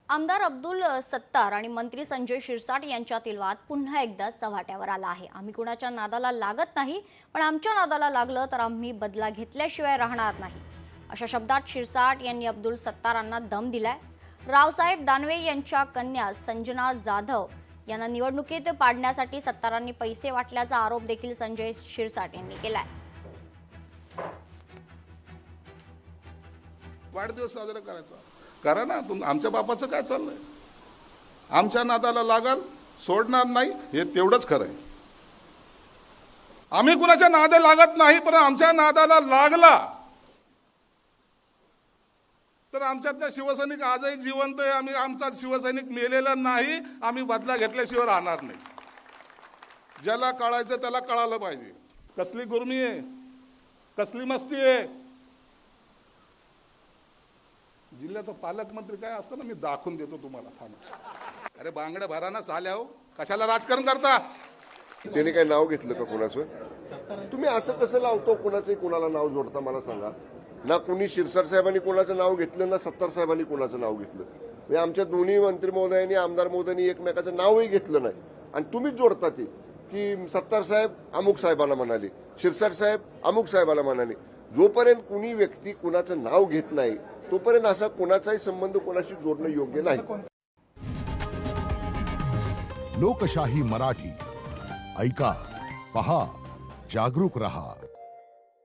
आमदार अब्दुल सत्तार आणि मंत्री संजय शिरसाट यांच्यातील वाद पुन्हा एकदा चव्हाट्यावर आला आहे। आम्ही कुणाच्या नादाला लागत नाही, पण आमच्या नादाला लागलं तर आम्ही बदला घेतल्याशिवाय राहणार नाही, अशा शब्दात शिरसाट यांनी अब्दुल सत्तारांना दम दिलाय। रावसाहेब दानवे यांच्या कन्या संजना जाधव यांना निवडणुकीत पाडण्यासाठी सत्तारांनी पैसे वाटल्याचा आरोप देखील संजय शिरसाट यांनी केलाय। वाढदिवस साजरा करायचा करा ना, आमच्या बापाचं काय चाललंय? आमच्या नादाला लागाल, सोडणार नाही, हे तेवढंच खरं आहे। आम्ही कुणाच्या नादाला लागत नाही, पण आमच्या नादाला लागला तर आमच्यातला शिवसैनिक आजही जिवंत आहे। आम्ही आमचा शिवसैनिक मेलेला नाही, आम्ही बदला घेतल्याशिवाय राहणार नाही। ज्याला कळायचं त्याला कळालं पाहिजे। कसली गुरमी आहे, कसली मस्ती आहे। जिल्ह्याचा पालकमंत्री काय असतं ना, मी दाखवून देतो तुम्हाला, थांबा। अरे बांगड्या भराना साल्या हो, कशाला राजकारण करता? त्याने काय नाव घेतलं का कोणाचं? तुम्ही असं कसं लावतो, कोणाचंही कोणाला नाव जोडता मला सांगा ना। कोणी शिरसाट साहेबांनी कोणाचं नाव घेतलं ना, सत्तार साहेबांनी कोणाचं नाव घेतलं? म्हणजे आमच्या दोन्ही मंत्री महोदयांनी, आमदार महोदयांनी एकमेकाचं नावही घेतलं नाही, आणि तुम्हीच जोडता ते की सत्तार साहेब अमुक साहेबाला म्हणाले, शिरसाट साहेब अमुक साहेबाला म्हणाले। जोपर्यंत कुणी व्यक्ती कुणाचं नाव घेत नाही तोपर्यंत असा कोणाचाही संबंध कोणाशी जोडणं योग्य नाही। लोकशाही मराठी ऐका, पहा, जागरूक रहा।